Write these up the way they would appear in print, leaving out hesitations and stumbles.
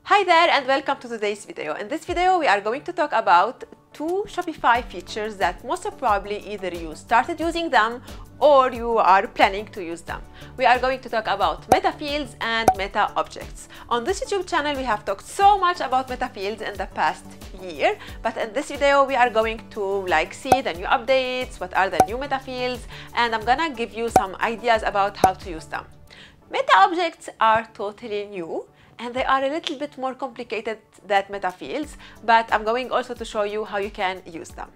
Hi there and welcome to today's video. In this video, we are going to talk about two Shopify features that most probably either you started using them or you are planning to use them. We are going to talk about Metafields and Metaobjects. On this YouTube channel, we have talked so much about Metafields in the past year, but in this video, we are going to see the new updates, what are the new Metafields, and I'm gonna give you some ideas about how to use them. Metaobjects are totally new, and they are a little bit more complicated than Metafields, but I'm going also to show you how you can use them.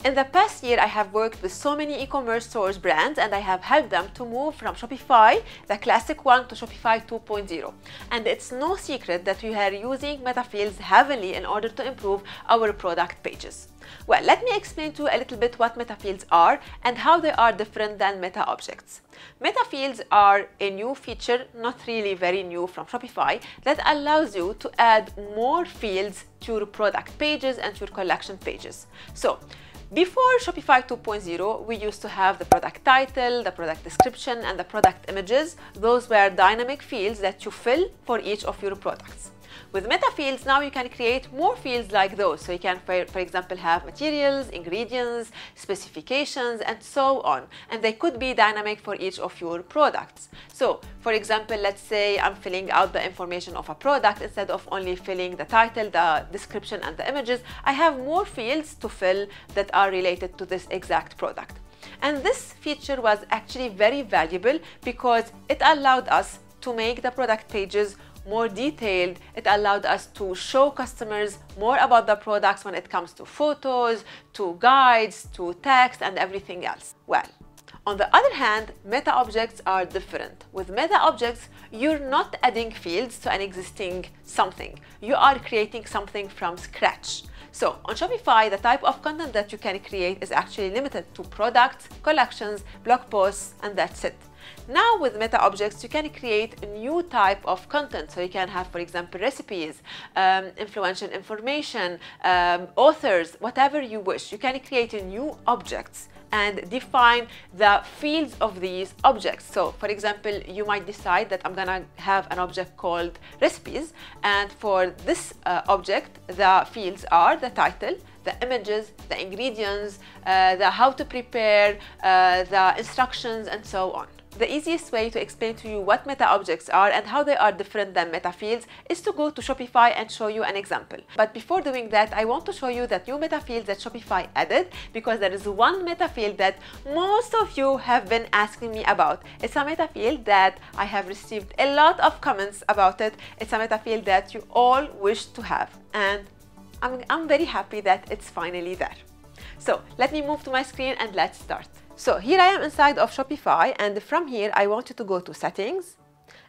In the past year, I have worked with so many e-commerce stores brands, and I have helped them to move from Shopify, the classic one, to Shopify 2.0. And it's no secret that we are using Metafields heavily in order to improve our product pages. Well, let me explain to you a little bit what Metafields are and how they are different than Metaobjects. Metafields are a new feature, not really very new from Shopify, that allows you to add more fields to your product pages and to your collection pages. So, before Shopify 2.0, we used to have the product title, the product description, and the product images. Those were dynamic fields that you fill for each of your products. With Metafields, now you can create more fields like those. So you can, for example, have materials, ingredients, specifications, and so on. And they could be dynamic for each of your products. So, for example, let's say I'm filling out the information of a product. Instead of only filling the title, the description, and the images, I have more fields to fill that are related to this exact product. And this feature was actually very valuable because it allowed us to make the product pages more detailed. It allowed us to show customers more about the products when it comes to photos, to guides, to text, and everything else. Well, on the other hand, Metaobjects are different. With Metaobjects, you're not adding fields to an existing something. You are creating something from scratch. So on Shopify, the type of content that you can create is actually limited to products, collections, blog posts, and that's it. Now with Metaobjects, you can create a new type of content. So you can have, for example, recipes, influential information, authors, whatever you wish. You can create new objects and define the fields of these objects. So for example, you might decide that I'm gonna have an object called recipes, and for this object, the fields are the title, the images, the ingredients, the how to prepare, the instructions, and so on. The easiest way to explain to you what Metaobjects are and how they are different than Metafields is to go to Shopify and show you an example. But before doing that, I want to show you that new Metafield that Shopify added, because there is one Metafield that most of you have been asking me about. It's a Metafield that I have received a lot of comments about it. It's a Metafield that you all wish to have, and I'm very happy that it's finally there. So let me move to my screen and let's start. So here I am inside of Shopify, and from here I want you to go to settings,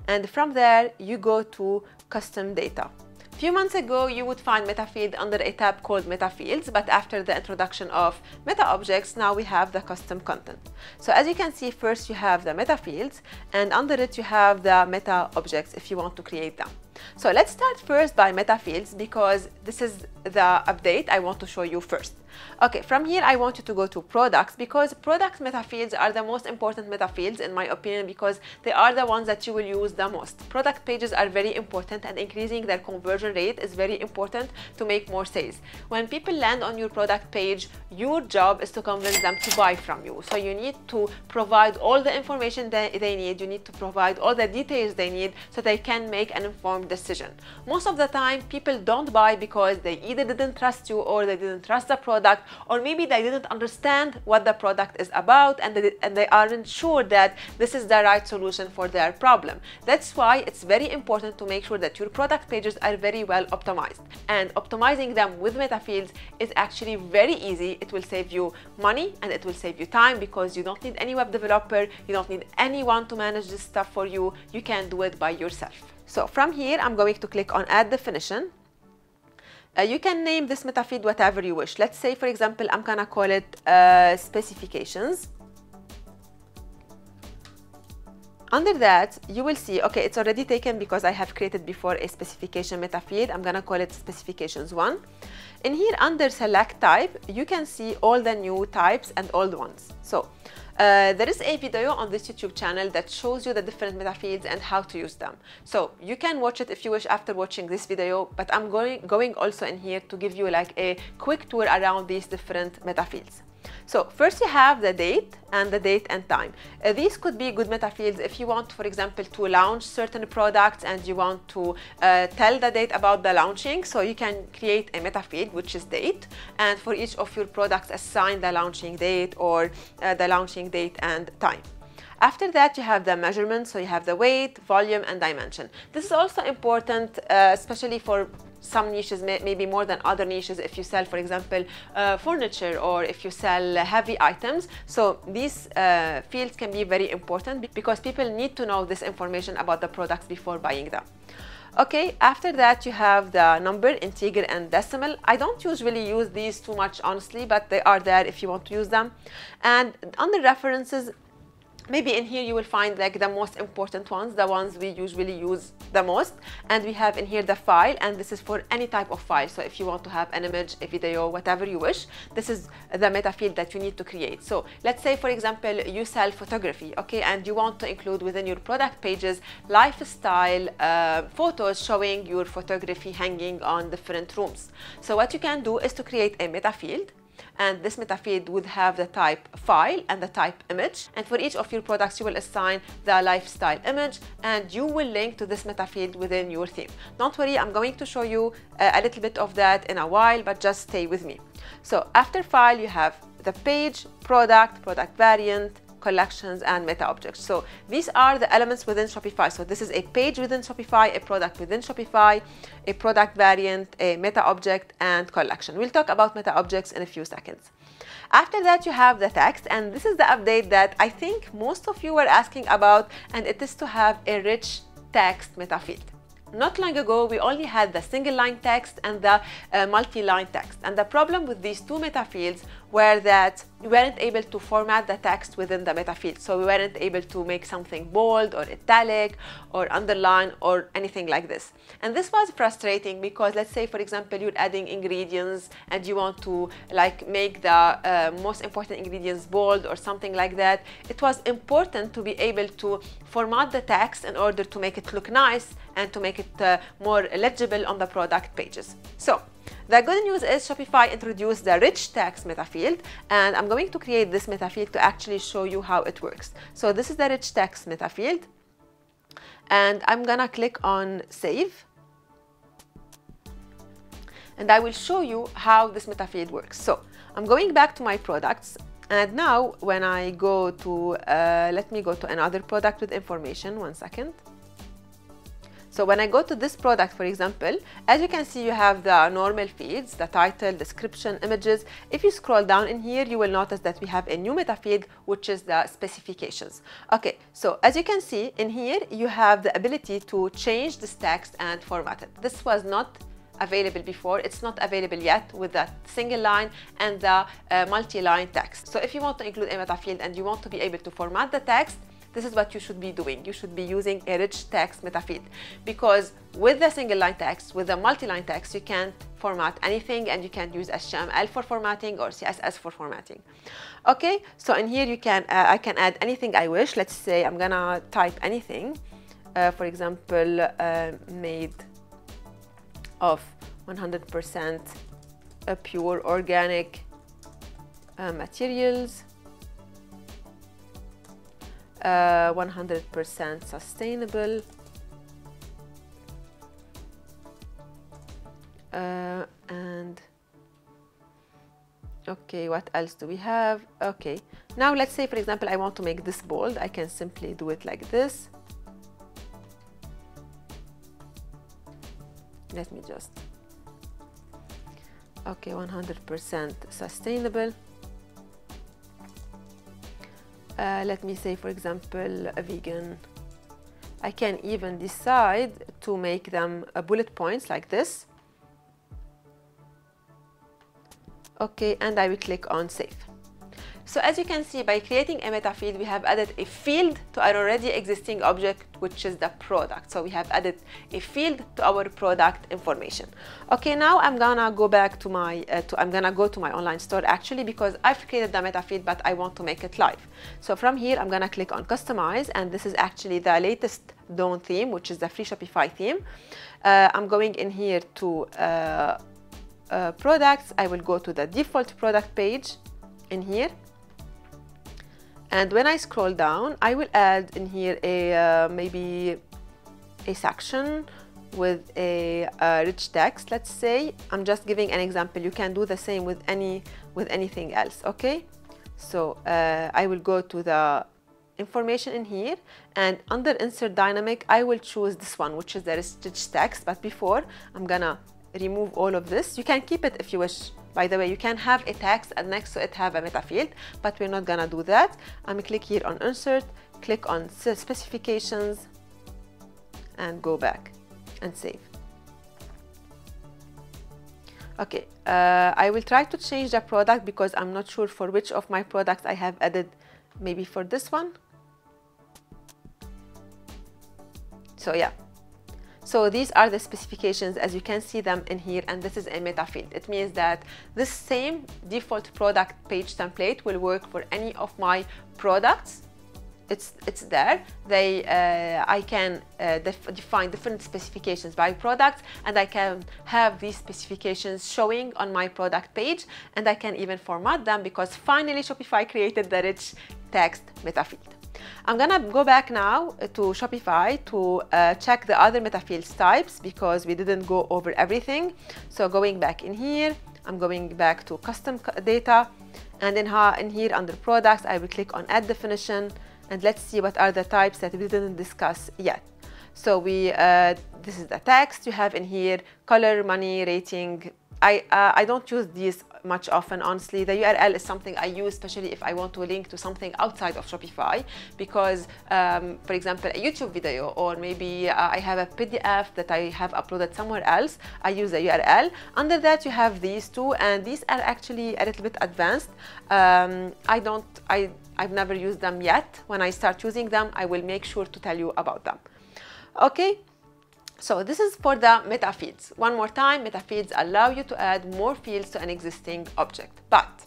and from there you go to custom data. A few months ago you would find Metafield under a tab called Metafields, but after the introduction of Metaobjects, now we have the custom content. So as you can see, first you have the Metafields, and under it you have the Metaobjects if you want to create them. So let's start first by Metafields, because this is the update I want to show you first. Okay, from here I want you to go to products, because product Metafields are the most important Metafields in my opinion, because they are the ones that you will use the most. Product pages are very important, and increasing their conversion rate is very important to make more sales. When people land on your product page, your job is to convince them to buy from you. So you need to provide all the information that they need. You need to provide all the details they need so they can make an informed decision. Most of the time, people don't buy because they either didn't trust you, or they didn't trust the product, or maybe they didn't understand what the product is about, and they aren't sure that this is the right solution for their problem. That's why it's very important to make sure that your product pages are very well optimized. And optimizing them with Metafields is actually very easy. It will save you money and it will save you time, because you don't need any web developer, you don't need anyone to manage this stuff for you. You can do it by yourself. So from here, I'm going to click on Add Definition. You can name this Metafield whatever you wish. Let's say, for example, I'm gonna call it Specifications. Under that, you will see, okay, it's already taken because I have created before a specification Metafield. I'm gonna call it Specifications 1. In here, under Select Type, you can see all the new types and old ones. So there is a video on this YouTube channel that shows you the different meta fields and how to use them. So you can watch it if you wish after watching this video, but I'm going also in here to give you like a quick tour around these different meta fields. So first you have the date and the date and time. These could be good meta fields if you want, for example, to launch certain products and you want to tell the date about the launching. So you can create a meta field which is date, and for each of your products assign the launching date or the launching date and time. After that, you have the measurement, so you have the weight, volume, and dimension. This is also important, especially for some niches, maybe more than other niches, if you sell, for example, furniture, or if you sell heavy items. So these fields can be very important because people need to know this information about the products before buying them. Okay, after that you have the number, integer, and decimal. I don't usually use these too much, honestly, but they are there if you want to use them. And under references, maybe in here you will find like the most important ones, the ones we usually use the most. And we have in here the file, and this is for any type of file. So if you want to have an image, a video, whatever you wish, this is the meta field that you need to create. So let's say, for example, you sell photography, okay, and you want to include within your product pages lifestyle photos showing your photography hanging on different rooms. So what you can do is to create a meta field, and this meta field would have the type file and the type image, and for each of your products you will assign the lifestyle image, and you will link to this meta field within your theme. Don't worry, I'm going to show you a little bit of that in a while, but just stay with me. So after file you have the page, product, product variant, collections, and meta objects. So these are the elements within Shopify. So this is a page within Shopify, a product within Shopify, a product variant, a meta object, and collection. We'll talk about meta objects in a few seconds. After that you have the text, and this is the update that I think most of you were asking about, and it is to have a rich text meta field. Not long ago, we only had the single line text and the multi-line text. And the problem with these two meta fields were that we weren't able to format the text within the meta field. So we weren't able to make something bold or italic or underline or anything like this. And this was frustrating because, let's say, for example, you're adding ingredients and you want to like make the most important ingredients bold or something like that. It was important to be able to format the text in order to make it look nice and to make it more legible on the product pages. So the good news is Shopify introduced the rich text meta field, and I'm going to create this meta field to actually show you how it works. So this is the rich text meta field, and I'm gonna click on save, and I will show you how this meta field works. So I'm going back to my products, and now when I go to let me go to another product with information. 1 second. So when I go to this product, for example, as you can see, you have the normal fields, the title, description, images. If you scroll down in here, you will notice that we have a new meta field, which is the specifications. Okay, so as you can see in here, you have the ability to change this text and format it. This was not available before. It's not available yet with the single line and the multi-line text. So if you want to include a meta field and you want to be able to format the text, this is what you should be doing. You should be using a rich text meta field, because with the single line text, with the multi-line text, you can't format anything, and you can't use HTML for formatting or CSS for formatting. Okay, so in here you can I can add anything I wish. Let's say I'm gonna type anything, for example, made of 100% pure organic materials, 100% sustainable, and okay, what else do we have? Okay, now let's say, for example, I want to make this bold. I can simply do it like this. Let me just, okay, 100% sustainable. Let me say, for example, a vegan. I can even decide to make them bullet points like this. Okay, and I will click on save. So as you can see, by creating a meta field, we have added a field to our already existing object, which is the product. So we have added a field to our product information. Okay, now I'm gonna go back to my I'm gonna go to my online store actually, because I've created the meta field, but I want to make it live. So from here, I'm gonna click on customize, and this is actually the latest Dawn theme, which is the free Shopify theme. I'm going in here to products. I will go to the default product page in here, and when I scroll down, I will add in here a maybe a section with a rich text. Let's say I'm just giving an example. You can do the same with anything else. Okay, so I will go to the information in here, and under insert dynamic I will choose this one, which is the rich text. But before, I'm gonna remove all of this. You can keep it if you wish. By the way, you can have a text and next to it have a meta field, but we're not gonna do that. I'm gonna click here on insert, click on specifications, and go back and save. Okay, I will try to change the product because I'm not sure for which of my products I have added. Maybe for this one. So yeah, so these are the specifications as you can see them in here, and this is a meta field. It means that this same default product page template will work for any of my products. It's there. I can define different specifications by products, and I can have these specifications showing on my product page, and I can even format them because finally Shopify created the rich text meta field. I'm gonna go back now to Shopify to check the other meta fields types because we didn't go over everything. So going back in here, I'm going back to custom data, and in here under products, I will click on add definition, and let's see what are the types that we didn't discuss yet. So this is the text you have in here, color, money, rating. I don't use these much often, honestly. The URL is something I use especially if I want to link to something outside of Shopify, because for example, a YouTube video, or maybe I have a PDF that I have uploaded somewhere else, I use the URL. Under that you have these two, and these are actually a little bit advanced. I've never used them yet. When I start using them, I will make sure to tell you about them. Okay. So this is for the meta fields. One more time, meta fields allow you to add more fields to an existing object. But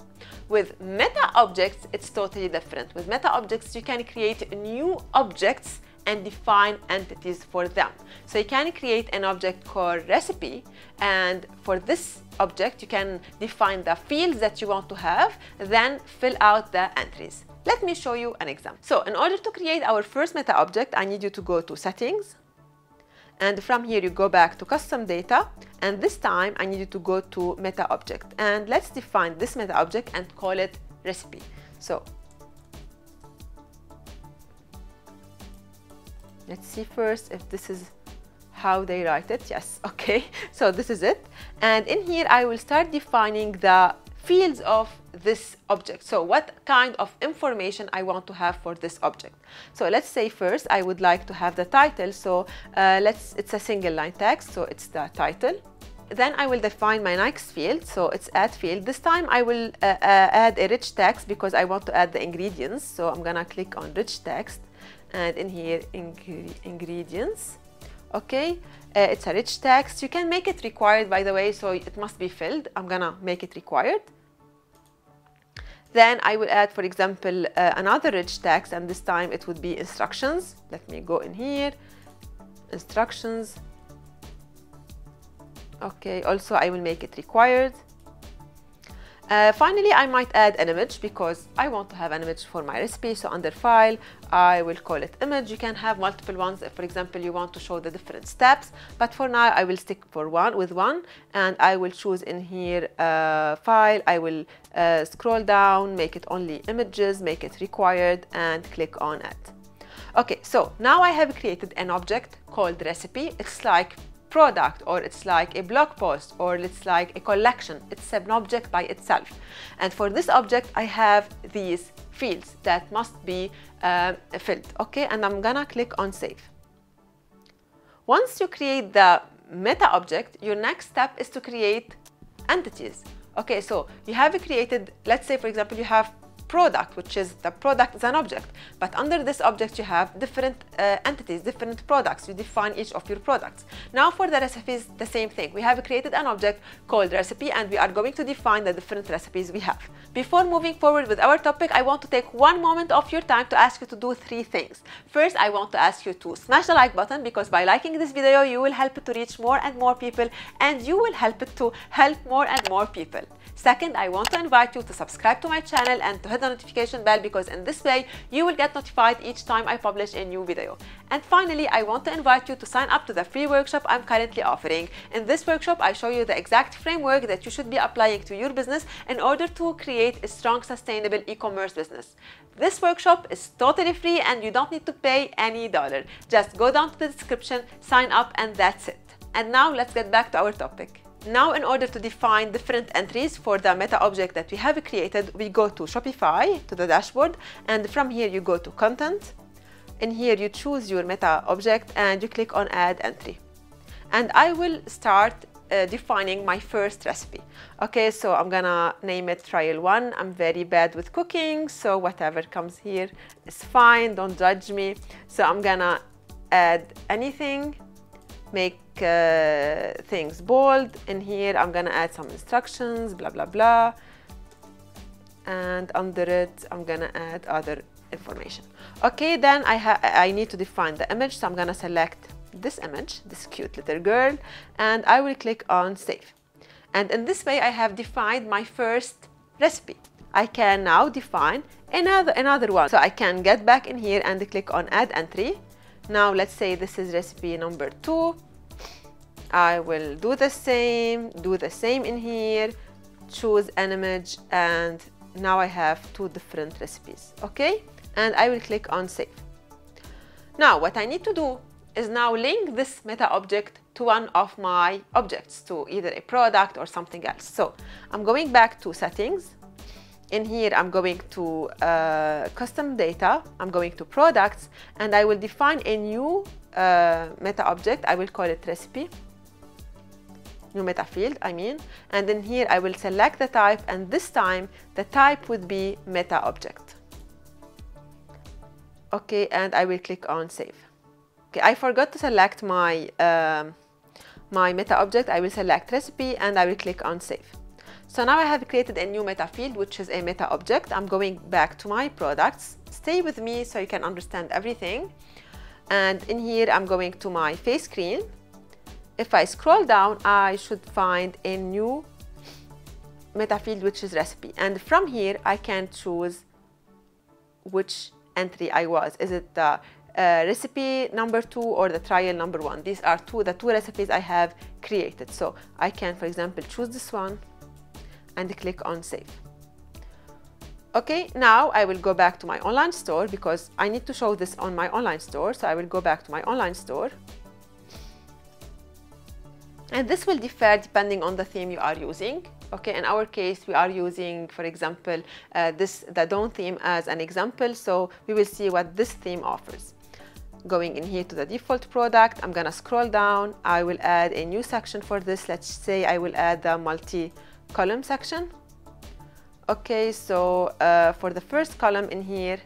with meta objects, it's totally different. With meta objects, you can create new objects and define entities for them. So you can create an object called recipe, and for this object, you can define the fields that you want to have, then fill out the entries. Let me show you an example. So in order to create our first meta object, I need you to go to settings. And from here, you go back to custom data, and this time I need you to go to meta object, and let's define this meta object and call it recipe. So let's see first if this is how they write it. Yes, okay, so this is it, and in here I will start defining the fields of this object. So what kind of information I want to have for this object. So let's say first I would like to have the title. So it's a single line text, so it's the title. Then I will define my next field, so it's add field. This time I will add a rich text because I want to add the ingredients. So I'm gonna click on rich text, and in here ingredients. Okay, it's a rich text. You can make it required, by the way, so it must be filled. I'm gonna make it required. Then I will add, for example, another rich text, and this time it would be instructions. Let me go in here, instructions. Okay, also I will make it required. Finally, I might add an image because I want to have an image for my recipe. So under file, I will call it image. You can have multiple ones if, for example, you want to show the different steps. But for now, I will stick with one, and I will choose in here file. I will scroll down, make it only images, make it required, and click on add. Okay, so now I have created an object called recipe. It's like product, or it's like a blog post, or it's like a collection. It's an object by itself, and for this object I have these fields that must be filled. Okay, and I'm gonna click on save. Once you create the meta object, your next step is to create entities. Okay, so you have created, let's say for example you have product, which is the product is an object. But under this object, you have different entities, different products. You define each of your products. Now for the recipes, the same thing. We have created an object called recipe, and we are going to define the different recipes we have. Before moving forward with our topic, I want to take one moment of your time to ask you to do 3 things. First, I want to ask you to smash the like button, because by liking this video, you will help it to reach more and more people, and you will help it to help more and more people. Second, I want to invite you to subscribe to my channel and to hit the notification bell, because in this way you will get notified each time I publish a new video. And finally, I want to invite you to sign up to the free workshop I'm currently offering. In this workshop, I show you the exact framework that you should be applying to your business in order to create a strong, sustainable e-commerce business. This workshop is totally free and you don't need to pay any dollar. Just go down to the description, sign up, and that's it. And now let's get back to our topic. Now, in order to define different entries for the meta object that we have created, we go to Shopify, to the dashboard, and from here you go to content. In here you choose your meta object and you click on add entry. And I will start defining my first recipe. Okay, so I'm gonna name it trial 1. I'm very bad with cooking, so whatever comes here is fine, don't judge me. So I'm gonna add anything, make things bold. In here I'm gonna add some instructions, blah blah blah, and under it I'm gonna add other information. Okay, then I need to define the image, so I'm gonna select this image, this cute little girl, and I will click on save. And in this way I have defined my first recipe. I can now define another one, so I can get back in here and click on add entry. Now let's say this is recipe number 2. I will do the same in here, choose an image, and now I have 2 different recipes. Okay, and I will click on save. Now what I need to do is now link this meta object to one of my objects, to either a product or something else. So I'm going back to settings. In here I'm going to custom data, I'm going to products, and I will define a new meta object. I will call it recipe, new meta field I mean, and in here I will select the type, and this time the type would be meta object. Okay, and I will click on save. Okay, I forgot to select my my meta object. I will select recipe and I will click on save. So now I have created a new meta field, which is a meta object. I'm going back to my products. Stay with me so you can understand everything. And in here I'm going to my face screen. If I scroll down, I should find a new meta field, which is recipe. And from here I can choose which entry I was. Is it the recipe number 2 or the trial number 1? These are the two recipes I have created. So I can, for example, choose this one and click on save. Okay, now I will go back to my online store, because I need to show this on my online store. So I will go back to my online store. And this will differ depending on the theme you are using. Okay, in our case, we are using, for example, the Dawn theme as an example. So we will see what this theme offers. Going in here to the default product, I'm gonna scroll down. I will add a new section for this. Let's say I will add the multi-column section. Okay, so for the first column in here,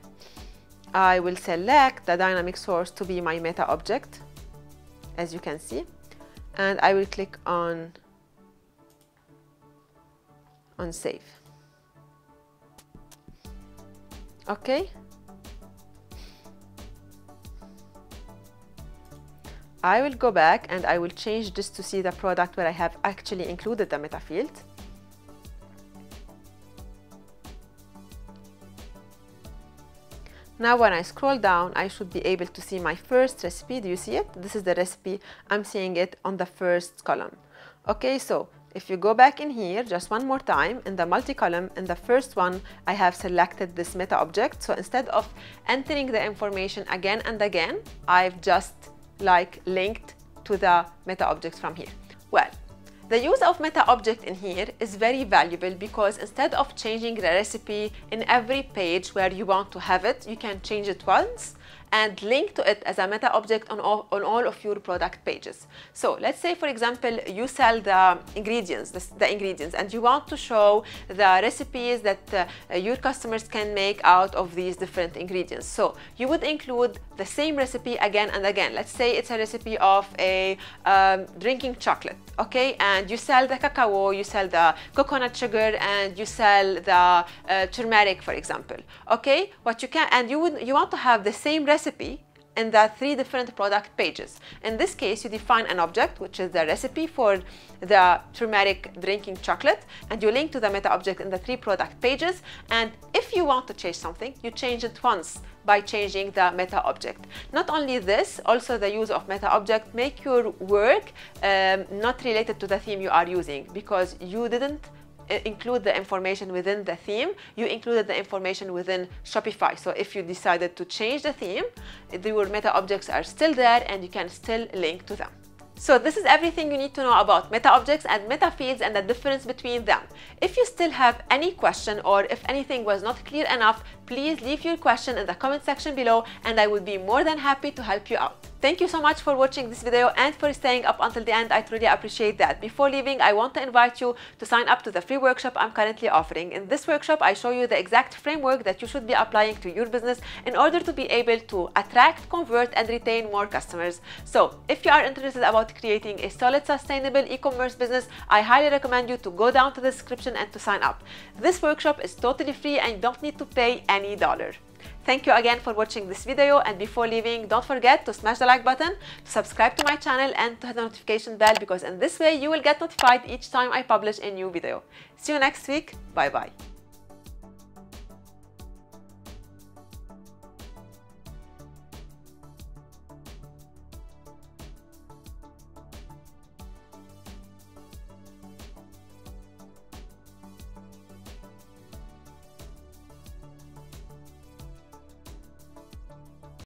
I will select the dynamic source to be my meta object, as you can see. And I will click on save. Okay. I will go back and I will change this to see the product where I have actually included the meta field. Now when I scroll down, I should be able to see my first recipe. Do you see it? This is the recipe. I'm seeing it on the first column. Okay, so if you go back in here just one more time, in the multi-column, in the first one, I have selected this meta object. So instead of entering the information again and again, I've just linked to the meta objects from here. Well, the use of meta object in here is very valuable, because instead of changing the recipe in every page where you want to have it, you can change it once and link to it as a meta object on all of your product pages. So let's say, for example, you sell the ingredients, and you want to show the recipes that your customers can make out of these different ingredients. So you would include the same recipe again and again. Let's say it's a recipe of a drinking chocolate, okay? And you sell the cacao, you sell the coconut sugar, and you sell the turmeric, for example, okay? What you can, and you want to have the same recipe in the 3 different product pages. In this case, you define an object, which is the recipe for the turmeric drinking chocolate, and you link to the meta object in the 3 product pages. And if you want to change something, you change it once by changing the meta object. Not only this, also the use of meta object make your work not related to the theme you are using, because you didn't include the information within the theme, you included the information within Shopify. So if you decided to change the theme, your meta objects are still there and you can still link to them. So this is everything you need to know about meta objects and meta fields and the difference between them. If you still have any question, or if anything was not clear enough, please leave your question in the comment section below and I will be more than happy to help you out. Thank you so much for watching this video and for staying up until the end. I truly appreciate that. Before leaving, I want to invite you to sign up to the free workshop I'm currently offering. In this workshop, I show you the exact framework that you should be applying to your business in order to be able to attract, convert, and retain more customers. So if you are interested about creating a solid, sustainable e-commerce business, I highly recommend you to go down to the description and to sign up. This workshop is totally free and you don't need to pay any dollar. Thank you again for watching this video, and before leaving, don't forget to smash the like button, to subscribe to my channel, and to hit the notification bell, because in this way you will get notified each time I publish a new video. See you next week. Bye bye.